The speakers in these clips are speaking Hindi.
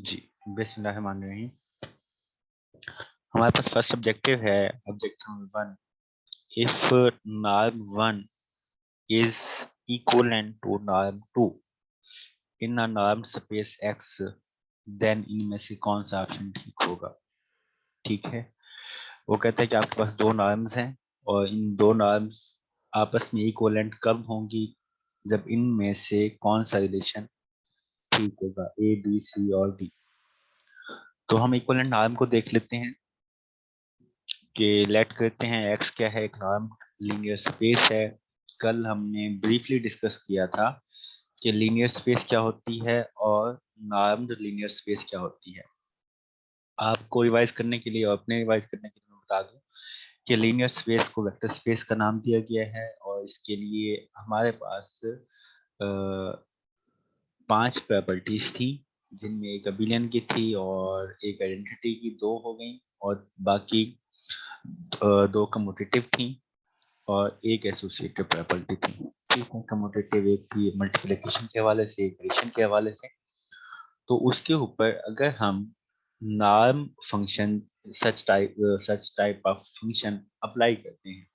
जी, बिस्मिल्लाहिर्रहमानिर्रहीम। हमारे पास फर्स्ट ऑब्जेक्टिव है, objective number 1। If norm 1 is equivalent to norm 2 in a norm space X, then इनमें से कौन सा ऑप्शन ठीक होगा। ठीक है, वो कहता है कि आपके पास दो नॉर्म्स हैं और इन दो नॉर्म्स आपस में इक्विवेलेंट कब होंगी, जब इनमें से कौन सा रिलेशन ठीक होगा, ए बी सी और डी। तो हम इक्विवेलेंट नॉर्म को देख लेते हैं कि लेट करते हैं एक्स क्या है, एक नॉर्म लीनियर स्पेस है। कल हमने ब्रीफली डिस्कस किया था कि लीनियर स्पेस क्या होती है और नॉर्म्ड लीनियर स्पेस क्या होती है। आपको रिवाइज करने के लिए और अपने रिवाइज करने के लिए मैं बता दूं कि लीनियर स्पेस को वेक्टर स्पेस का नाम दिया गया है और इसके लिए हमारे पास 5 प्रॉपर्टीज थी, जिनमें एक अबिलियन की थी और एक आइडेंटिटी की, दो हो गई, और बाकी दो कम्यूटेटिव थी और एक एसोसिएटिव प्रॉपर्टी थी। ठीक है, कम्यूटेटिव एक थी मल्टीप्लिकेशन के हवाले से, एक एडिशन के हवाले से। तो उसके ऊपर अगर हम norm function such type of function apply करते हैं।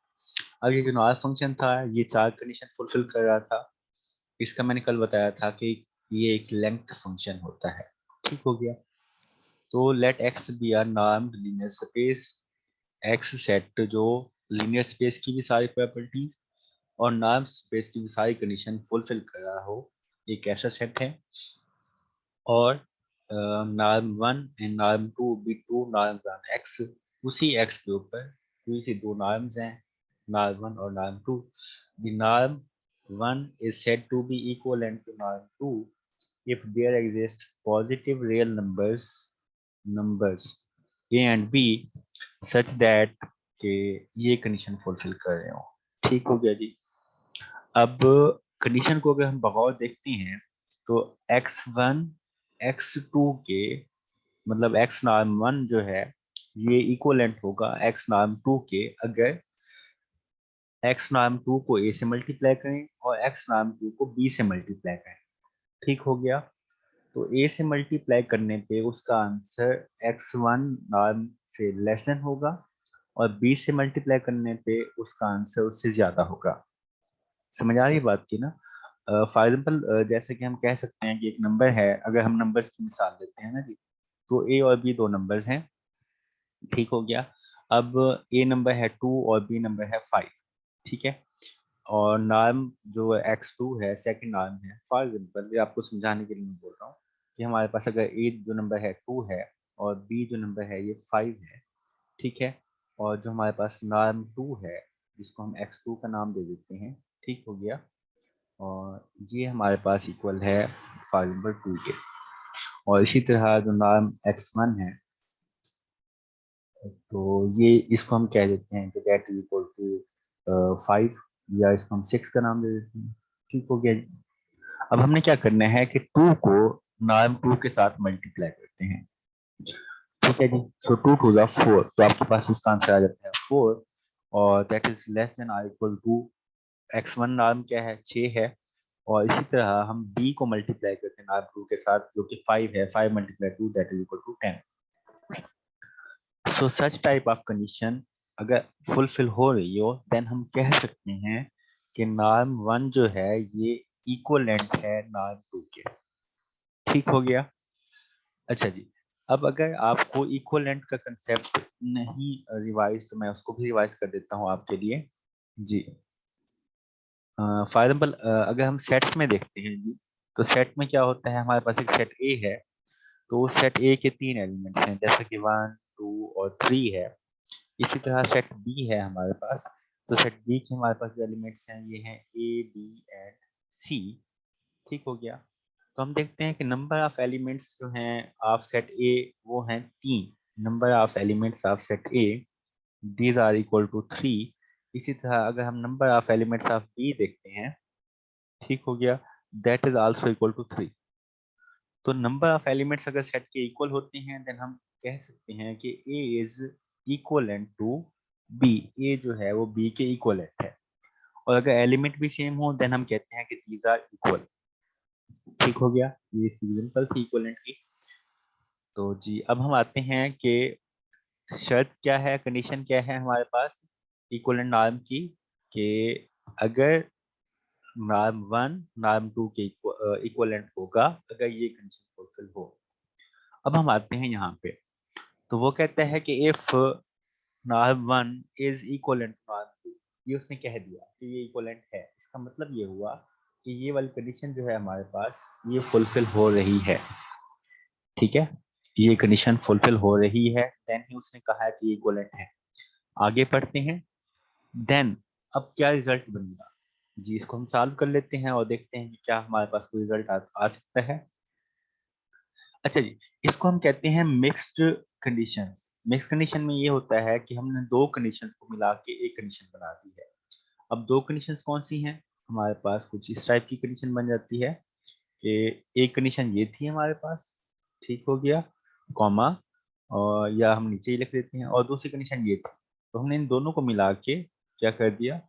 अब ये जो नॉर्म फंक्शन था ये चार कंडीशन फुलफिल कर रहा था। इसका मैंने कल बताया था कि ये एक लेंथ फंक्शन होता है। ठीक हो गया। तो let x be a normed linear space. X set जो लीनियर स्पेस की भी सारी प्रॉपर्टीज और नॉर्म स्पेस की भी सारी कंडीशन फुलफिल कर रहा हो, एक ऐसा सेट है। और नॉर्म 1 एंड नॉर्म 2 भी टू नॉर्म्स ऑन एक्स, उसी एक्स के ऊपर दूसरी दो नॉर्म्स हैं, नॉर्म 1 और norm 2। The norm 1 is said to be equivalent to norm 2 if there exist positive real numbers a and b such that के ये कंडीशन फुलफिल कर रहे हो। ठीक हो गया जी। अब कंडीशन को अगर हम बगौर देखते हैं तो x1 x2 के, मतलब x नॉर्म 1 जो है ये इक्वलेंट होगा x नॉर्म 2 के अगर x नॉर्म 2 को a से मल्टीप्लाई करें और x नॉर्म 2 को b से मल्टीप्लाई करें। ठीक हो गया। तो a से मल्टीप्लाई करने पे उसका आंसर x1 नॉर्म से लेस देन होगा और b से मल्टीप्लाई करने पे उसका आंसर उससे ज्यादा होगा। समझ आ रही है बात की ना। फॉर एग्जाम्पल जैसे कि हम कह सकते हैं कि एक नंबर है, अगर हम नंबर्स की मिसाल देते हैं ना जी, तो ए और बी दो नंबर्स हैं। ठीक हो गया। अब ए नंबर है 2 और बी नंबर है 5। ठीक है। और नॉर्म जो x2 है सेकंड नॉर्म है। फॉर एग्जाम्पल ये आपको समझाने के लिए मैं बोल रहा हूँ कि हमारे पास अगर ए जो नंबर है 2 है और बी जो नंबर है ये 5 है। ठीक है। और जो हमारे पास नॉर्म 2 है जिसको हम x2 का नाम दे देते हैं। ठीक हो गया। और ये हमारे पास इक्वल है फाइल नंबर 2 के। और इसी तरह जो नाम x1 है तो ये इसको हम कह देते हैं कि दैट इज इक्वल टू 5, या इसको हम 6 का नाम दे देते हैं। ठीक हो गया जी। अब हमने क्या करना है कि 2 को नॉर्म 2 के साथ मल्टीप्लाई करते हैं। ठीक है जी। सो 2 टू द 4, तो आपके पास इसका आंसर आ जाता है 4। और दैट इज लेस देन और इक्वल टू x1 नॉर्म क्या है 6 है। और इसी तरह हम b को मल्टीप्लाई करते हैं नॉर्म 2 के साथ जो कि 5 है। 5 multiply 2 that is equal to 10। So such type of condition अगर फुलफिल हो रही हो देन हम कह सकते हैं कि नॉर्म 1 जो है ये इक्वलेंट है नॉर्म 2 के। ठीक हो गया। अच्छा जी। अब अगर आपको इक्वलेंट का कंसेप्ट नहीं रिवाइज, तो मैं उसको भी रिवाइज कर देता हूँ आपके लिए जी। फॉर एग्जाम्पल अगर हम सेट्स में देखते हैं जी, तो सेट में क्या होता है, हमारे पास एक सेट ए है। तो उस सेट ए के 3 एलिमेंट्स हैं जैसे कि 1 2 और 3 है। इसी तरह सेट बी है हमारे पास। तो सेट बी के हमारे पास जो एलिमेंट्स हैं ये हैं ए बी एंड सी। ठीक हो गया। तो हम देखते हैं कि नंबर ऑफ एलिमेंट्स जो हैं ऑफ सेट ए वो हैं 3। Number of elements of set A these are equal to 3। इसी तरह अगर हम number of elements of B देखते हैं, ठीक हो गया, that is also equal to 3। तो नंबर ऑफ एलिमेंट्स अगर सेट के इक्वल होते हैं देन हम कह सकते हैं कि A is equivalent to B. A जो है वो बी के इक्वलेंट है। और अगर एलिमेंट भी सेम हो देन हम कहते हैं कि दीज आर इक्वल। ठीक हो गया। ये एग्जांपल थी इक्वलेंट की। तो जी अब हम आते हैं कि शर्त क्या है, कंडीशन क्या है हमारे पास इक्विवेलेंट नॉर्म की, कि अगर नॉर्म वन नॉर्म टू के इक्विवेलेंट होगा अगर ये कंडीशन फुलफिल हो। अब हम आते हैं यहाँ पे, तो वो कहता है कि if norm one is equivalent norm two, ये उसने कह दिया कि ये इक्विवेलेंट है, इसका मतलब ये हुआ कि ये वाली कंडीशन जो है हमारे पास ये फुलफिल हो रही है। ठीक है, ये कंडीशन फुलफिल हो रही है, देन ही उसने कहा है कि इक्विवेलेंट है। आगे पढ़ते हैं। देन अब क्या रिजल्ट बनेगा जी, इसको हम सॉल्व कर लेते हैं और देखते हैं कि क्या हमारे पास कोई रिजल्ट आ सकता है। अच्छा जी, इसको हम कहते हैं मिक्स्ड कंडीशंस। मिक्स कंडीशन में ये होता है कि हमने दो कंडीशन को मिला के एक कंडीशन बना दी है। अब दो कंडीशंस कौन सी हैं, हमारे पास कुछ इस टाइप की कंडीशन बन जाती है कि एक कंडीशन ये थी हमारे पास, ठीक हो गया, कॉमा, और या हम नीचे ही लिख देते हैं, और दूसरी कंडीशन ये थी, तो हमने इन दोनों को मिला के क्या कर दिया,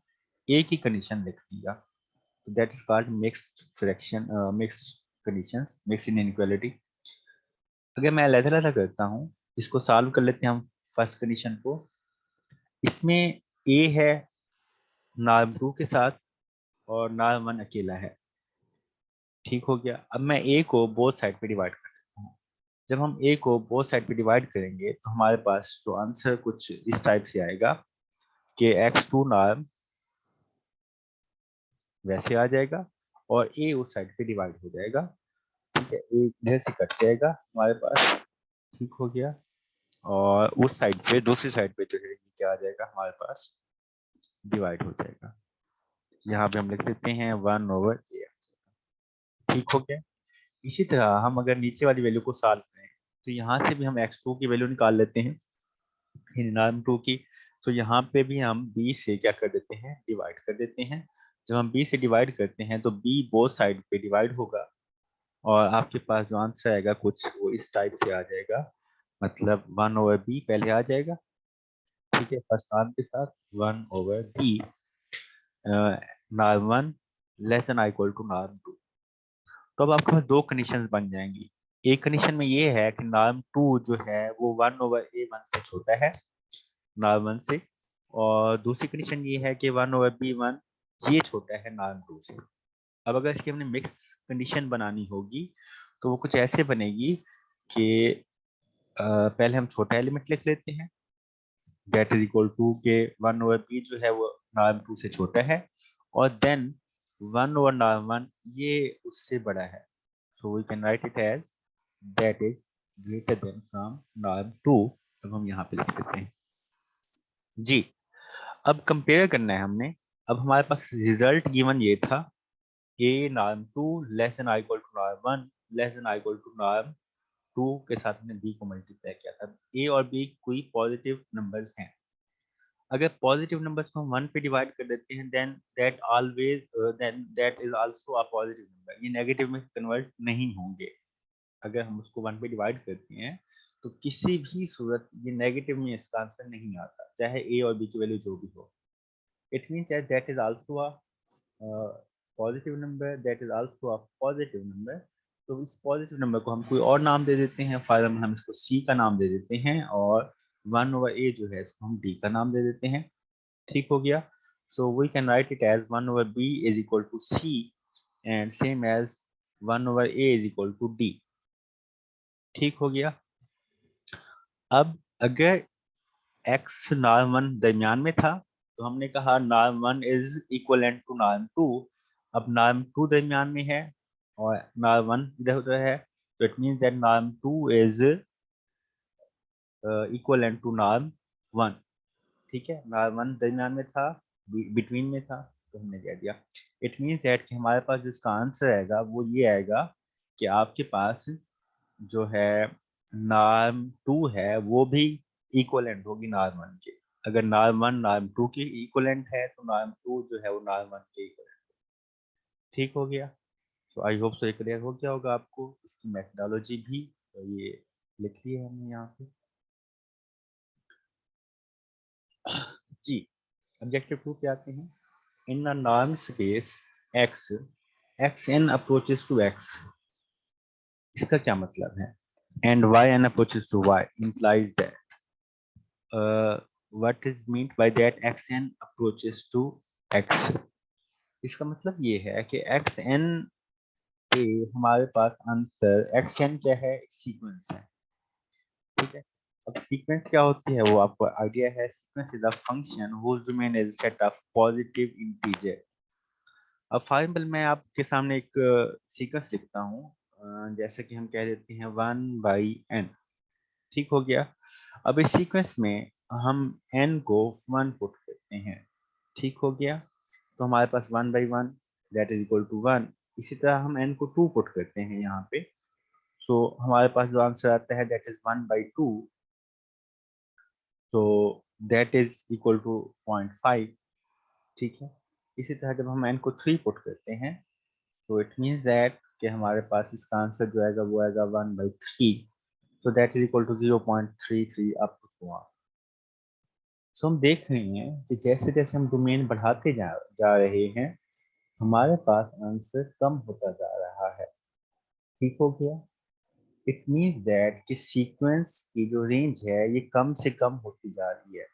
एक ही कंडीशन लिख दिया। तो that is called mixed fraction, mixed conditions, mixed inequality. अगर मैं अलग-अलग करता हूँ, इसको सॉल्व कर लेते हैं हम फर्स्ट कंडीशन को। इसमें ए है नॉर्म टू के साथ और नॉर्म वन अकेला है, ठीक हो गया। अब मैं ए को बोथ साइड पे डिवाइड कर देता हूँ। जब हम ए को बोथ साइड पे डिवाइड करेंगे तो हमारे पास जो आंसर कुछ इस टाइप से आएगा कि एक्स टू नॉर्म वैसे आ जाएगा और ए उस साइड पे डिवाइड हो जाएगा। ठीक है, ए इधर से कट जाएगा हमारे पास, ठीक हो गया, और उस साइड पे दूसरी साइड पे जो है ये क्या आ जाएगा हमारे पास, डिवाइड हो जाएगा। यहाँ पे हम लिख देते हैं 1/a, ठीक हो गया। इसी तरह हम अगर नीचे वाली वैल्यू को सॉल्व करें तो यहाँ से भी हम x2 की वैल्यू निकाल लेते हैं इन नॉर्म टू की। तो यहाँ पे भी हम b से क्या कर देते हैं, डिवाइड कर देते हैं। जब हम b से डिवाइड करते हैं तो b बोथ साइड पे डिवाइड होगा और आपके पास जो आंसर आएगा कुछ वो इस टाइप से आ जाएगा, मतलब 1/b पहले आ जाएगा, ठीक है, फर्स्ट नॉर्म के साथ 1/b, norm one less than equal to norm two. तो अब आपके पास दो कंडीशंस बन जाएंगी। एक कंडीशन में ये है कि नॉर्म टू जो है वो 1/a1 से छोटा है, नॉर्म वन से, और दूसरी कंडीशन ये है कि 1/b1 ये छोटा है नॉर्म टू से। अब अगर इसकी हमने मिक्स कंडीशन बनानी होगी तो वो कुछ ऐसे बनेगी कि पहले हम छोटा एलिमेंट लिख लेते हैं, दैट इज इक्वल टू के 1/b जो है वो नॉर्म टू से छोटा है, और देन 1/नॉर्म वन ये उससे बड़ा है, so we can write it as that is greater than from norm 2। अब हम यहाँ पे लिख देते हैं जी। अब कंपेयर करना है हमने। अब हमारे पास रिजल्ट गिवन ये था, a norm 2 less than equal to norm 1 less than equal to norm 2 के साथ हमने b को मल्टीप्लाई किया था। a और b कोई पॉजिटिव नंबर्स हैं। अगर पॉजिटिव नंबर्स को हम 1 पे डिवाइड कर देते हैं then that is also a positive number, ये नेगेटिव में कन्वर्ट नहीं होंगे। अगर हम उसको 1 पे डिवाइड करते हैं तो किसी भी सूरत ये नेगेटिव में इसका आंसर नहीं आता, चाहे ए और बी की वैल्यू जो भी हो। It means that is also a positive number, that is also a positive number. तो इस पॉजिटिव नंबर को हम कोई और नाम दे देते हैं, फॉर एग्जाम्पल हम इसको सी का नाम दे देते हैं और 1/a जो है इसको हम डी का नाम दे देते हैं, ठीक हो गया। So we can write it as 1/b is equal to C and same as 1/a is equal to D, ठीक हो गया। अब अगर x नॉर्म वन दरमियान में था तो हमने कहा norm one is equivalent to norm two. अब नॉर्म टू दरमियान में है और नॉर्म वन इधर उधर है, तो it means that norm two is equivalent to norm one, ठीक है। नॉर्म वन दरमियान में था, बिटवीन में था, तो हमने कह दिया। इट मींस दैट कि हमारे पास जो इसका आंसर आएगा वो ये आएगा कि आपके पास जो है नॉर्म टू है वो भी इक्वलेंट होगी नॉर्म वन के। अगर नॉर्म वन नॉर्म टू की इक्वलेंट है तो नॉर्म टू जो है वो नॉर्म वन के इक्वलेंट, ठीक हो गया। तो आई होप सो ये क्लियर हो गया होगा आपको, इसकी मेथडोलॉजी भी तो ये लिख ली है हमने यहाँ पे जी। ऑब्जेक्टिव टू पे आते हैं। In a norm space x, x n approaches to x, इसका क्या मतलब है। and yn approaches to y implies that what is meant by that xn approaches to x. इसका मतलब ये है कि xn पे हमारे पास आंसर xn क्या है, सीक्वेंस है, ठीक है। अब सीक्वेंस क्या होती है वो आपको आइडिया है। Sequence is a function whose domain is a set of positive integer। अब फॉर एग्जाम्पल मैं आपके सामने एक सीक्वेंस लिखता हूँ, जैसे कि हम कह देते हैं 1/n, ठीक हो गया। अब इस सीक्वेंस में हम n को 1 पुट करते हैं, ठीक हो गया। तो हमारे पास 1/1 दैट इज इक्वल टू 1। इसी तरह हम n को 2 पुट करते हैं यहाँ पे, सो हमारे पास जो आंसर आता है दैट इज 1/2, तो दैट इज इक्वल टू 0.5, ठीक है। इसी तरह जब हम n को 3 पुट करते हैं तो इट मीन्स दैट कि हमारे पास इसका आंसर जो आएगा वो आएगा 1/3, तो that is equal to 0.33 up to. So हम देख रहे हैं कि जैसे जैसे हम डोमेन बढ़ाते जा रहे हैं हमारे पास आंसर कम होता जा रहा है, ठीक हो गया। इट मीन्स दैट कि सीक्वेंस की जो रेंज है ये कम से कम होती जा रही है,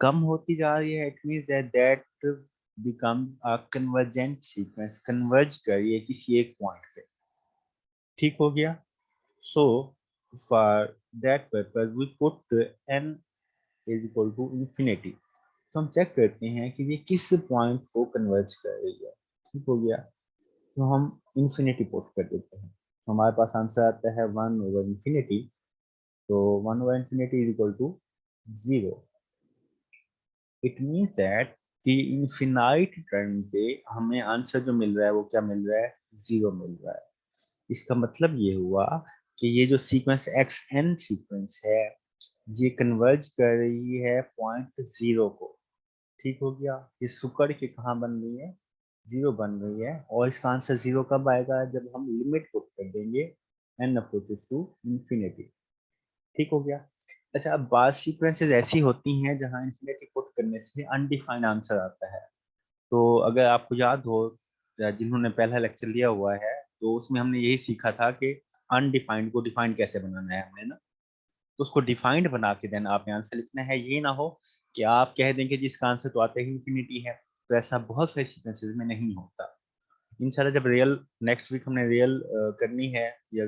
कम होती जा रही है। It means that become a convergent sequence, converge कर ये किसी एक पॉइंट पे, ठीक हो गया। So for that purpose we put n is equal to infinity. तो हम चेक करते हैं कि ये किस पॉइंट को कन्वर्ज कर रही है, ठीक हो गया। तो हम इंफिनिटी पुट कर देते हैं, तो हमारे पास आंसर आता है 1/infinity। तो 1/infinity is equal to 0। It means that कि इनफिनाइट टर्म पे हमें आंसर जो मिल रहा है वो क्या मिल रहा है, 0 मिल रहा है। इसका मतलब ये हुआ कि ये जो सीक्वेंस एक्स एन सीक्वेंस है ये कन्वर्ज कर रही है पॉइंट 0 को, ठीक हो गया। ये सुकड़ के कहाँ बन रही है, 0 बन रही है। और इसका आंसर 0 कब आएगा, जब हम लिमिट पुट कर देंगे n अप्रोचेस टू इंफिनिटी, ठीक हो गया। अच्छा, अब बात सीक्वेंसेस ऐसी होती हैं जहां इंफिनिटी पुट करने से अनडिफाइंड आंसर आता है। तो अगर आपको याद हो या जिन्होंने पहला लेक्चर लिया हुआ है तो उसमें हमने यही सीखा था कि अनडिफाइंड को डिफाइंड कैसे बनाना है हमने ना। तो उसको डिफाइंड बना के देन आपने आंसर लिखना है। ये ना हो कि आप कह देंगे जिसका आंसर तो आता ही इंफिनिटी है, तो ऐसा बहुत सारे सीक्वेंसेस में नहीं होता। इंशाल्लाह जब रियल नेक्स्ट वीक हमने रियल करनी है या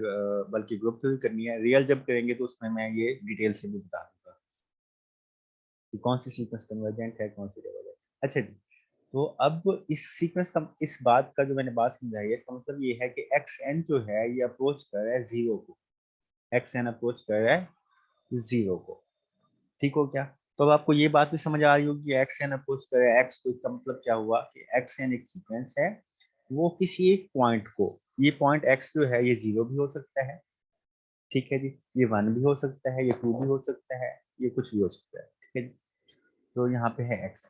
बल्कि ग्रुप थ्योरी करनी है, रियल जब करेंगे तो उसमें मैं ये डिटेल से भी बता दूंगा कि कौन सी सीक्वेंस कन्वर्जेंट है, कौन सी डाइवर्जेंट। अच्छा जी, तो अब इस सीक्वेंस का इस बात का जो मैंने बात समझाई है इसका मतलब ये है कि एक्स एन जो है ये अप्रोच कर रहा है 0 को, एक्स एन अप्रोच कर रहा है 0 को, ठीक हो क्या। तो अब आपको ये बात भी समझ आ रही होगी कि एक्स एन अप्रोच कर रहा है एक्स को, इसका मतलब क्या हुआ कि एक्स एन एक सीक्वेंस है, वो किसी एक पॉइंट को, ये पॉइंट एक्स जो है ये 0 भी हो सकता है, ठीक है जी, ये 1 भी हो सकता है, ये 2 भी हो सकता है, ये कुछ भी हो सकता है, ठीक है जी। तो यहाँ पे है एक्स,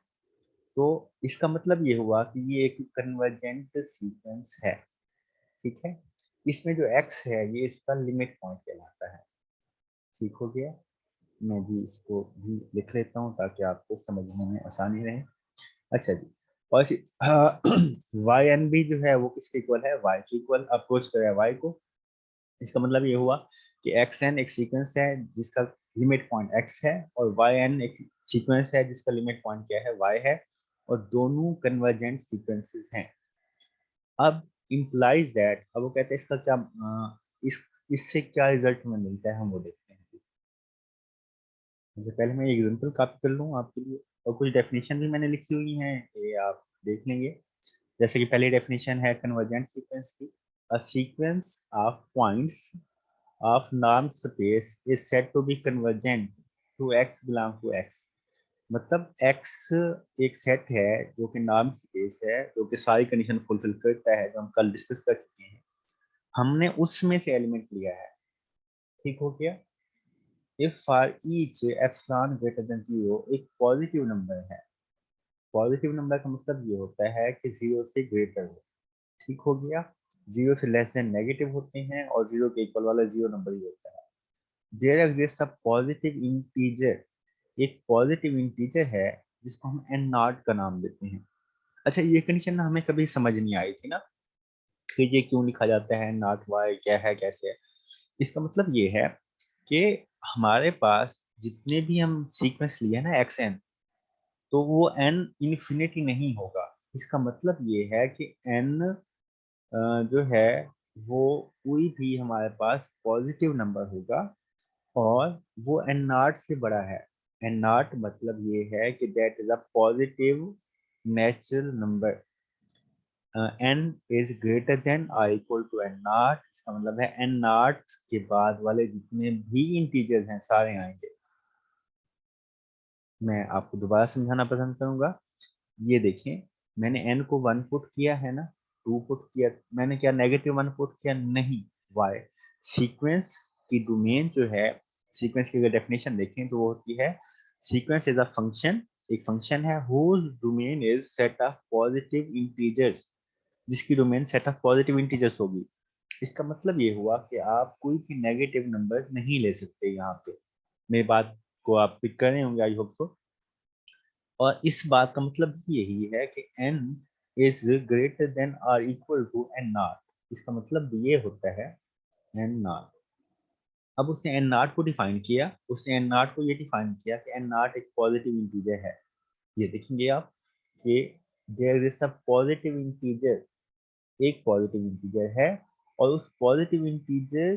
तो इसका मतलब ये हुआ कि ये एक कन्वर्जेंट सीक्वेंस है, ठीक है। इसमें जो x है ये इसका लिमिट पॉइंट कहलाता है, ठीक हो गया। मैं भी इसको भी लिख लेता हूँ ताकि आपको समझने में आसानी रहे। अच्छा जी, और वाई एन भी जो है वो किसके इक्वल है, y के इक्वल अप्रोच कर रहा है y को। इसका मतलब ये हुआ कि एक्स एन एक सीक्वेंस है जिसका लिमिट पॉइंट x है, और वाई एन एक सीक्वेंस है जिसका लिमिट पॉइंट क्या है, y है, और दोनों कन्वर्जेंट सीक्वेंसेस हैं। अब implies दैट, अब वो कहते हैं इसका क्या इस इससे क्या रिजल्ट हमें मिलता है हम वो देखते हैं। सबसे पहले मैं एग्जांपल कॉपी कर लूँ आपके लिए, और कुछ डेफिनेशन भी मैंने लिखी हुई हैं, ये आप देख लेंगे। जैसे कि पहली डेफिनेशन है कन्वर्जेंट सीक्वेंस की, a sequence of points of norm space is said to be convergent to x belong to x। मतलब x एक सेट है जो कि नॉर्म स्पेस है, जो कि सारी कंडीशन फुलफिल करता है, जो हम कल डिस्कस कर चुके हैं। हमने उसमें से एलिमेंट लिया है, ठीक हो गया। If for each epsilon greater than 0 एक पॉजिटिव नंबर है, पॉजिटिव नंबर का मतलब ये होता है कि 0 से ग्रेटर हो, ठीक हो गया। 0 से लेस देन नेगेटिव होते हैं और 0 के इक्वल वाला 0 नंबर ही होता है। There exist a positive integer, एक पॉजिटिव इंटीजर है जिसको हम एन नॉट का नाम देते हैं। अच्छा, ये कंडीशन ना हमें कभी समझ नहीं आई थी ना कि ये क्यों लिखा जाता है नॉट वाई क्या है कैसे है। इसका मतलब ये है कि हमारे पास जितने भी हम सीक्वेंस लिए ना एक्स एन, तो वो एन इन्फिनिटी नहीं होगा। इसका मतलब ये है कि एन जो है वो कोई भी हमारे पास पॉजिटिव नंबर होगा और वो एन नॉट से बड़ा है। एन नॉट मतलब ये है कि that is a positive natural number. N is greater than और इक्वल टू एन नॉट। इसका मतलब है एन नॉट के बाद वाले जितने भी इंटीजर्स हैं सारे आएंगे। मैं आपको दोबारा समझाना पसंद करूंगा। ये देखें, मैंने n को 1 पुट किया है ना, 2 पुट किया, मैंने क्या नेगेटिव 1 पुट किया? नहीं। वाई? सीक्वेंस की डोमेन जो है, सीक्वेंस की अगर डेफिनेशन देखें तो वो होती है सीक्वेंस इज अ फंक्शन, एक फंक्शन है whose domain is set of positive integers, जिसकी domain set of positive integers होगी। इसका मतलब ये हुआ कि आप कोई भी नेगेटिव नंबर नहीं ले सकते यहाँ पे। मेरी बात को आप पिक कर रहे होंगे, आई होप सो। और इस बात का मतलब भी यही है कि n इज ग्रेटर देन और इक्वल टू एन नॉट। इसका मतलब ये होता है एन नॉट। अब उसने एन नॉट को डिफाइन किया, उसने एन नॉट को ये डिफाइन किया कि एन नॉट एक पॉजिटिव इंटीजर है। ये देखेंगे आप कि there is a positive integer, एक पॉजिटिव इंटीजर है, और उस पॉजिटिव इंटीजर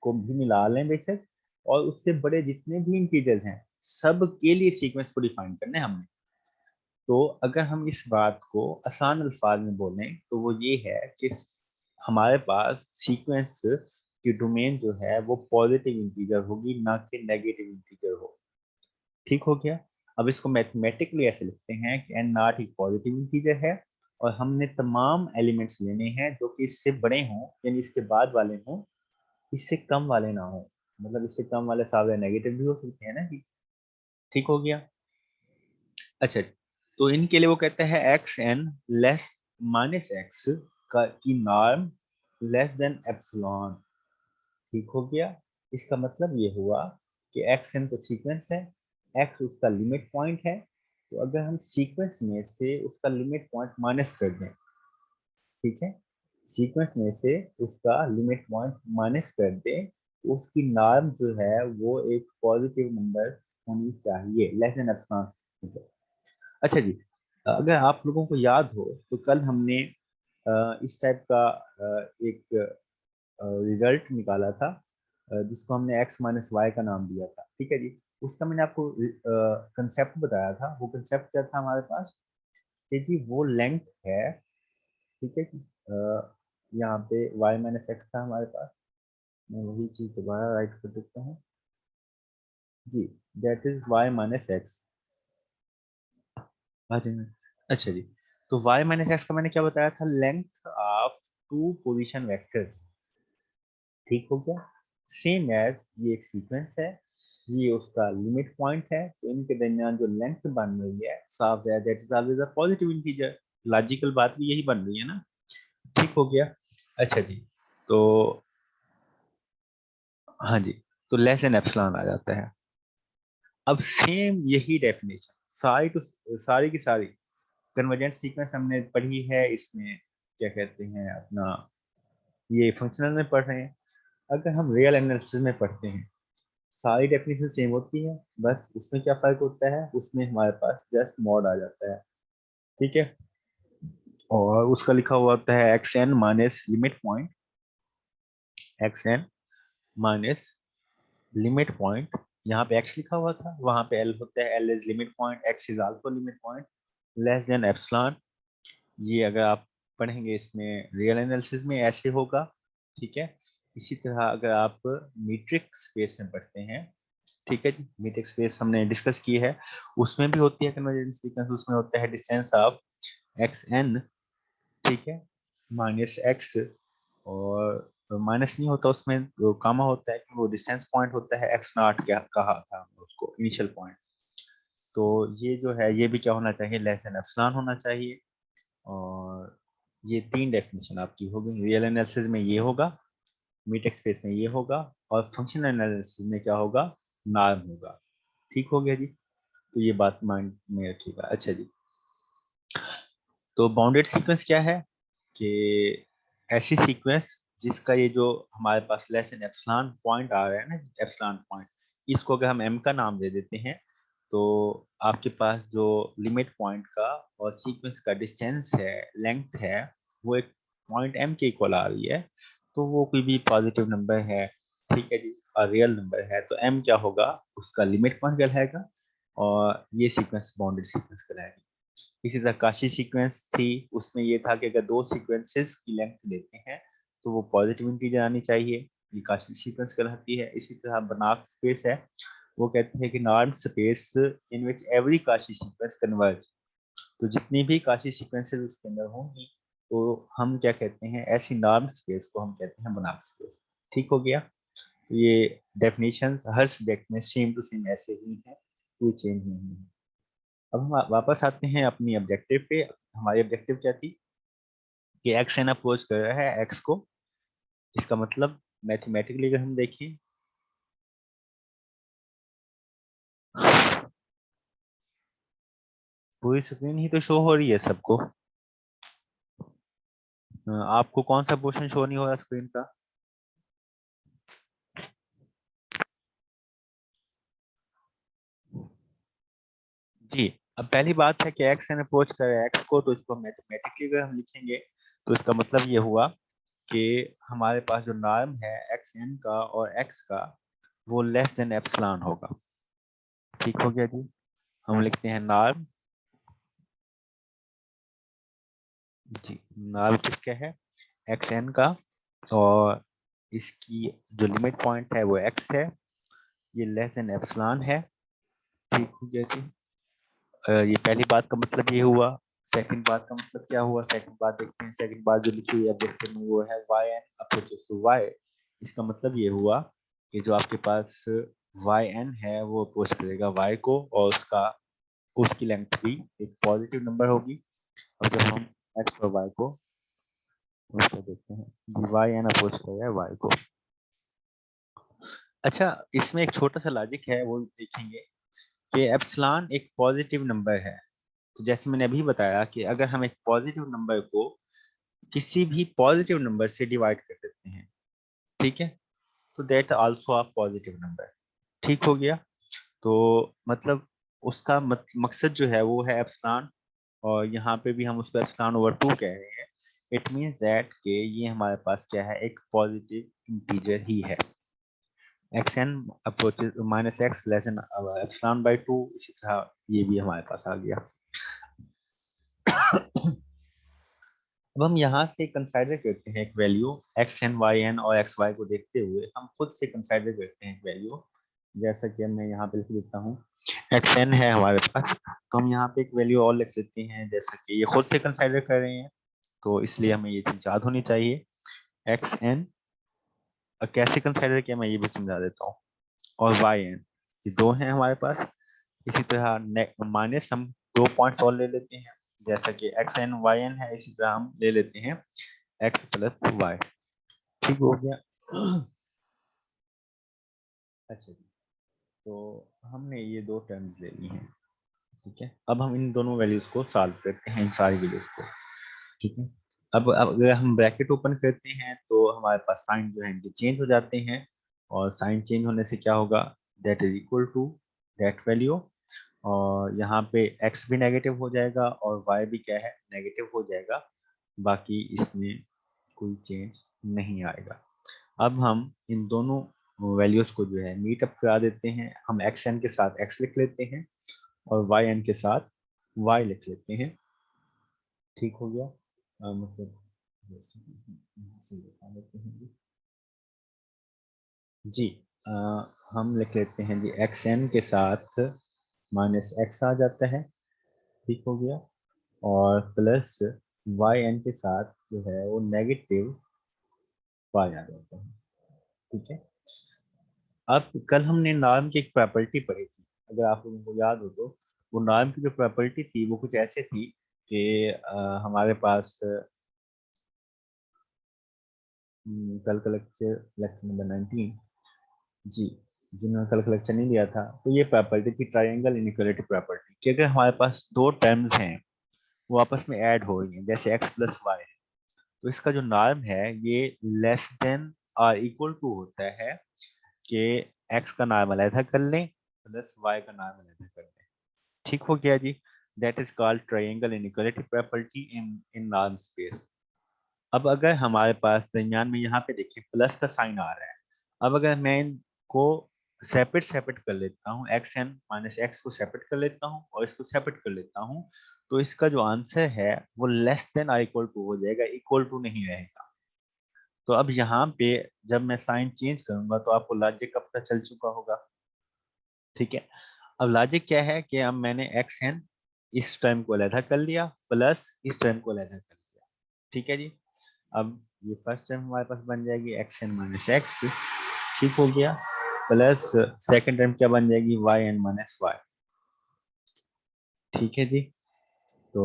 को भी मिला लें बेशक, और उससे बड़े जितने भी इंटीजर्स हैं सब के लिए सीक्वेंस को डिफाइन करना है हमने। तो अगर हम इस बात को आसान अल्फाज में बोलें तो वो ये है कि हमारे पास सीक्वेंस की डोमेन जो है वो पॉजिटिव इंटीजर होगी, ना कि नेगेटिव इंटीजर हो। ठीक हो गया? अब इसको मैथमेटिकली ऐसे लिखते हैं कि एन नॉट एक पॉजिटिव इंटीजर है, और हमने तमाम एलिमेंट्स लेने हैं जो कि इससे बड़े हों, यानी इसके बाद वाले हों, इससे कम वाले ना हो। मतलब इससे कम वाले सारे नेगेटिव भी हो सकते हैं ना जी। ठीक हो गया? अच्छा जी। तो इनके लिए वो कहते हैं x n less minus x का की नॉर्म लेस देन एप्सिलॉन। ठीक हो गया? इसका मतलब ये हुआ कि एक्स एन तो सीक्वेंस है, एक्स उसका लिमिट पॉइंट है। तो अगर हम सीक्वेंस में से उसका लिमिट पॉइंट माइनस कर दें, ठीक है, सीक्वेंस में से उसका लिमिट पॉइंट माइनस कर दें, तो उसकी नॉर्म जो है वो एक पॉजिटिव नंबर होनी चाहिए, लेस देन एप्सिलॉन। अच्छा जी, अगर आप लोगों को याद हो तो कल हमने इस टाइप का एक रिजल्ट निकाला था, जिसको हमने x माइनस वाई का नाम दिया था। ठीक है जी। उसका मैंने आपको कंसेप्ट बताया था। वो कंसेप्ट क्या था हमारे पास कि जी वो लेंथ है, ठीक है जी। यहाँ पे y माइनस एक्स था हमारे पास। मैं वही चीज दोबारा राइट कर देता हूँ जी। That is y minus x. अच्छा जी। तो y माइनस एक्स का मैंने क्या बताया था? Length of two position vectors. ठीक हो गया? सेम एज ये एक सीक्वेंस है, ये उसका लिमिट पॉइंट है, तो इनके दरमियान जो लेंथ बन रही है साफ है, that is always a positive integer. Logical बात भी यही बन रही है ना। ठीक हो गया? अच्छा जी। तो हाँ जी, तो लेस देन एप्सिलॉन आ जाता है। अब सेम यही डेफिनेशन सारी की सारी कन्वर्जेंट सीक्वेंस हमने पढ़ी है, इसमें क्या कहते हैं अपना, ये फंक्शनल में पढ़ रहे हैं। अगर हम रियल एनालिसिस में पढ़ते हैं सारी डेफिनेशन सेम होती है, बस उसमें क्या फर्क होता है, उसमें हमारे पास जस्ट मॉड आ जाता है। ठीक है? और उसका लिखा हुआ होता है x n minus limit point, x n minus limit point. यहाँ पे एक्स लिखा हुआ था, वहां पे एल होता है, L is limit point, x is also limit point, less than epsilon. ये अगर आप पढ़ेंगे इसमें रियल एनालिसिस में ऐसे होगा। ठीक है? इसी तरह अगर आप मीट्रिक स्पेस में पढ़ते हैं, ठीक है जी, मीट्रिक स्पेस हमने डिस्कस की है, उसमें भी होती है कन्वर्जेंट सीक्वेंस। उसमें होता है डिस्टेंस ऑफ एक्स एन, ठीक है, माइनस एक्स, और माइनस नहीं होता उसमें, वो कामा होता है कि वो डिस्टेंस पॉइंट होता है, एक्स नॉट क्या कहा था हमने उसको, इनिशियल पॉइंट। तो ये जो है ये भी क्या होना चाहिए? लेस देन एप्सिलॉन होना चाहिए। और ये तीन डेफिनेशन आपकी होगी। रियल एनालिसिस में ये होगा, मीट्रिक स्पेस में ये होगा, और फंक्शनल एनालिसिस में क्या होगा? नॉर्म होगा। ठीक हो गया जी? तो ये बात माइंड में रखिएगा। अच्छा जी। तो बाउंडेड सीक्वेंस क्या है? कि ऐसी सीक्वेंस जिसका ये जो हमारे पास लेस देन एप्सिलॉन पॉइंट आ रहा है ना, एप्सिलॉन पॉइंट, इसको अगर हम m का नाम दे देते हैं तो आपके पास जो लिमिट पॉइंट का और सीक्वेंस का डिस्टेंस है, लेंथ है, वो एक पॉइंट m के इक्वल आ रही है। तो वो कोई भी पॉजिटिव नंबर है, ठीक है जी, और रियल नंबर है, तो m क्या होगा, उसका लिमिट पॉइंट कहलाएगा और ये सीक्वेंस बाउंडेड सीक्वेंस कहलाएगी। इसी तरह काशी सीक्वेंस थी, उसमें ये था कि अगर दो सीक्वेंसेस की लेंथ लेते हैं तो वो पॉजिटिव इंटीजर आनी चाहिए, ये काशी सीक्वेंस कहलाती है। इसी तरह बनाफ स्पेस है, वो कहते हैं कि norm space in which every Kashi sequence converge, तो जितनी भी काशी सीक्वेंसेस उसके अंदर होंगी तो हम क्या कहते हैं, ऐसी नॉर्म स्पेस को हम कहते हैं बनाफ स्पेस। ठीक हो गया। ये डेफिनेशंस हर सब्जेक्ट में सेम टू सेम ऐसे ही है, कोई चेंज नहीं है। अब हम वापस आते हैं अपनी ऑब्जेक्टिव पे। हमारी ऑब्जेक्टिव क्या थी कि एक्स एन अप्रोच कर रहा है एक्स को, इसका मतलब मैथमेटिकली अगर हम देखें, पूरी स्क्रीन ही तो शो हो रही है सबको। आपको कौन सा पोर्शन शो नहीं हो रहा स्क्रीन का? जी। अब पहली बात है कि एक्स एन अप्रोच कर रहा है एक्स को, तो इसको मैथमेटिकली अगर हम लिखेंगे तो इसका मतलब ये हुआ कि हमारे पास जो नॉर्म है एक्स एन का और एक्स का, वो लेस देन एप्सिलॉन होगा। ठीक हो गया जी। हम लिखते हैं नॉर्म, जी, नॉर्म किसका है, एक्स एन का, और इसकी जो लिमिट पॉइंट है वो एक्स है, ये लेस देन एप्सिलॉन है। ठीक हो गया जी। ये पहली बात का मतलब ये हुआ। सेकंड बात का मतलब क्या हुआ, सेकंड बात देखते हैं। सेकंड बात जो लिखी हुई है ऑब्जेक्टिव में वो है y n approaches to y. इसका मतलब ये हुआ कि जो आपके पास वाई एन है वो अप्रोच करेगा वाई को, और उसकी लेंथ भी एक पॉजिटिव नंबर होगी। अब जब हम एक्स और वाई को उसको देखते हैं, वाई एन अप्रोच कर रहा है वाई को। अच्छा, इसमें एक छोटा सा लॉजिक है, वो देखेंगे कि एप्सिलॉन एक पॉजिटिव नंबर है। तो जैसे मैंने अभी बताया कि अगर हम एक पॉजिटिव नंबर को किसी भी पॉजिटिव नंबर से डिवाइड कर देते हैं, ठीक है, तो that also a positive number. ठीक हो गया। तो मतलब उसका मकसद जो है वो है एप्सिलॉन, और यहाँ पे भी हम उसको एप्सिलॉन ओवर 2 कह रहे हैं। इट मींस दैट कि ये हमारे पास क्या है, एक पॉजिटिव इंटीजर ही है। X n approaches minus x less than epsilon by 2, इसी तरह ये भी हमारे पास आ गया। अब हम यहाँ से कंसाइडर करते हैं एक value, x n y n और एक्स वाई को देखते हुए हम खुद से कंसाइडर करते हैं एक वैल्यू। जैसा कि मैं यहाँ पे लिख देता हूँ, एक्स एन है हमारे पास, तो हम यहाँ पे एक वैल्यू और लिख लेते हैं, जैसा कि ये खुद से कंसाइडर कर रहे हैं तो इसलिए हमें ये चीज याद होनी चाहिए। एक्स एन कैसे कंसाइडर किया मैं ये भी समझा देता हूँ, और वाई एन, ये दो हैं हमारे पास। इसी तरह माइनस हम दो पॉइंट्स और ले लेते हैं, जैसा कि एक्स एन वाई एन है, इसी तरह हम ले लेते हैं एक्स प्लस वाई। ठीक हो गया। अच्छा जी, तो हमने ये दो टर्म्स ले ली हैं, ठीक है। अब हम इन दोनों वैल्यूज को सॉल्व करते हैं, इन सारी वैल्यूज को, ठीक है। अब अगर हम ब्रैकेट ओपन करते हैं तो हमारे पास साइन जो है इनके चेंज हो जाते हैं, और साइन चेंज होने से क्या होगा, that is equal to that value, और यहाँ पे x भी नेगेटिव हो जाएगा और y भी क्या है, नेगेटिव हो जाएगा। बाकी इसमें कोई चेंज नहीं आएगा। अब हम इन दोनों वैल्यूज को जो है मीट अप करा देते हैं। हम एक्स एन के साथ x लिख लेते हैं और वाई एन के साथ y लिख लेते हैं। ठीक हो गया। मतलब जैसे यहाँ से बता देते हैं जी। अ, हम लिख लेते हैं जी, एक्स एन के साथ माइनस एक्स आ जाता है, ठीक हो गया, और प्लस वाई एन के साथ जो है वो नेगेटिव वाई आ जाता है, ठीक है। अब कल हमने नॉर्म की एक प्रॉपर्टी पढ़ी थी, अगर आप लोगों को याद हो तो, वो नॉर्म की जो प्रॉपर्टी थी वो कुछ ऐसे थी कि हमारे पास कल का लेक्चर, लेक्चर नंबर 19, जी, जिन्होंने कल का लेक्चर नहीं लिया था, तो ये प्रॉपर्टी थी ट्रायंगल इनइक्वालिटी प्रॉपर्टी, कि अगर हमारे पास दो टर्म्स हैं वो आपस में ऐड हो रही हैं, जैसे एक्स प्लस वाई, तो इसका जो नॉर्म है ये लेस देन और इक्वल टू होता है कि x का नॉर्म अलग कर लें प्लस y का नॉर्म अलग कर लें। ठीक हो गया जी। That is called triangle inequality property in norm space. अब अगर हमारे पास दरमियान में यहाँ पे देखिए प्लस का साइन आ रहा है, अब अगर मैं इनको सेपरेट सेपरेट कर लेता हूँ, एक्स एन माइनस एक्स को सेपरेट कर लेता हूँ और इसको सेपरेट कर लेता हूँ, तो इसका जो आंसर है वो लेस देन और इक्वल टू हो जाएगा, इक्वल टू नहीं रहेगा। तो अब यहाँ पे जब मैं साइन चेंज करूंगा तो आपको लॉजिक का पता चल चुका होगा। ठीक है, अब लॉजिक क्या है कि अब मैंने एक्स एन इस टर्म को अलग कर लिया प्लस इस टर्म को अलग कर लिया। ठीक है जी। अब ये फर्स्ट टर्म हमारे पास बन जाएगी एक्स एन माइनस एक्स, ठीक हो गया, प्लस सेकंड टर्म क्या बन जाएगी वाई एन माइनस वाई। ठीक है जी। तो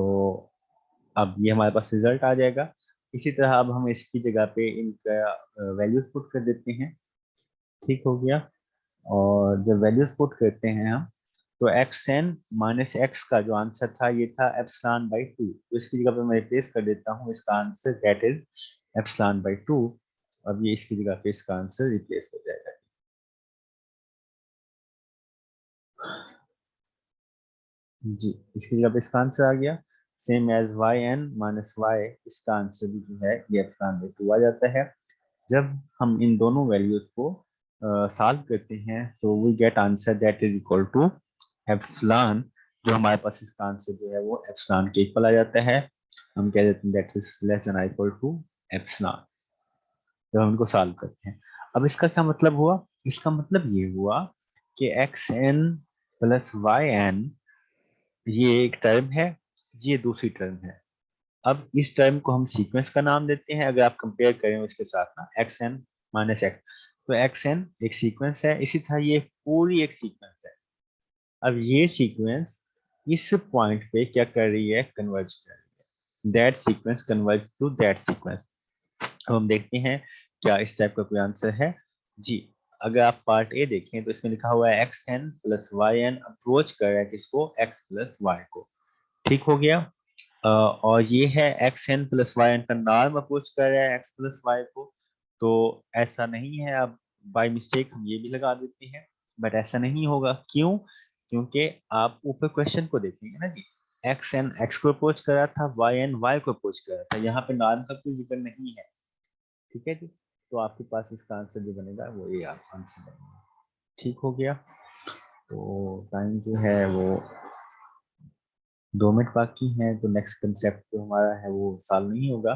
अब ये हमारे पास रिजल्ट आ जाएगा। इसी तरह अब हम इसकी जगह पे इनका वैल्यूज पुट कर देते हैं। ठीक हो गया। और जब वैल्यूज पुट करते हैं हम, तो एक्स एन माइनस एक्स का जो आंसर था ये था एप्सिलॉन बाई टू, तो इसकी जगह पे मैं रिप्लेस कर देता हूँ इसका answer that is epsilon by two. अब ये इसकी जगह पे इसका आंसर रिप्लेस हो जाएगा। जी, इसकी जगह पे इसका आंसर आ गया same as y n minus y, इसका आंसर भी जो है ये एप्सिलॉन बाई टू आ जाता है। जब हम इन दोनों वैल्यूज को सॉल्व करते हैं तो we get answer that is equal to epsilon, जो हमारे पास इसका आंसर जो है वो एप्सिलॉन के इक्वल आ जाता है। हम कह देते हैं that is less than equal to epsilon जब हम इनको सॉल्व करते हैं। अब इसका क्या मतलब हुआ? इसका मतलब ये हुआ कि x n plus y n ये एक टर्म है, ये दूसरी टर्म है। अब इस टर्म को हम सीक्वेंस का नाम देते हैं, अगर आप कंपेयर करें उसके साथ ना एक्स एन माइनस एक्स, तो एक्स एन एक सीक्वेंस है, इसी तरह ये पूरी एक सीक्वेंस है। अब ये सीक्वेंस इस पॉइंट पे क्या कर रही है, कन्वर्ज कर रही है, that sequence converge to that sequence. अब हम देखते हैं क्या इस टाइप का कोई आंसर है जी। अगर आप पार्ट ए देखें तो इसमें लिखा हुआ है x n plus y n approach कर रहा है किसको, एक्स प्लस वाई को। ठीक हो गया। और ये है x n plus y n का नॉर्म अप्रोच कर रहा है एक्स प्लस वाई को। तो ऐसा नहीं है, अब बाय मिस्टेक हम ये भी लगा देते हैं, बट ऐसा नहीं होगा। क्यों? क्योंकि आप ऊपर क्वेश्चन को देखेंगे ना जी, एक्स एन एक्स को अप्रोच कर रहा था, वाई एन वाई को अप्रोच कर रहा था, यहाँ पे नॉर्म का कोई जिक्र नहीं है। ठीक है जी। तो आपके पास इसका आंसर जो बनेगा वो ये आंसर बनेगा। ठीक हो गया। तो टाइम जो है वो 2 मिनट बाकी हैं, तो नेक्स्ट कंसेप्ट जो हमारा है वो सॉल्व नहीं होगा,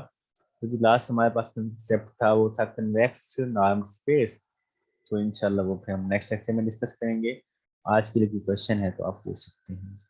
क्योंकि लास्ट हमारे पास कंसेप्ट था वो था कन्वेक्स नॉर्म स्पेस। तो इंशाल्लाह वो फिर हम नेक्स्ट लेक्चर में डिस्कस करेंगे। आज के लिए कोई क्वेश्चन है तो आप पूछ सकते हैं।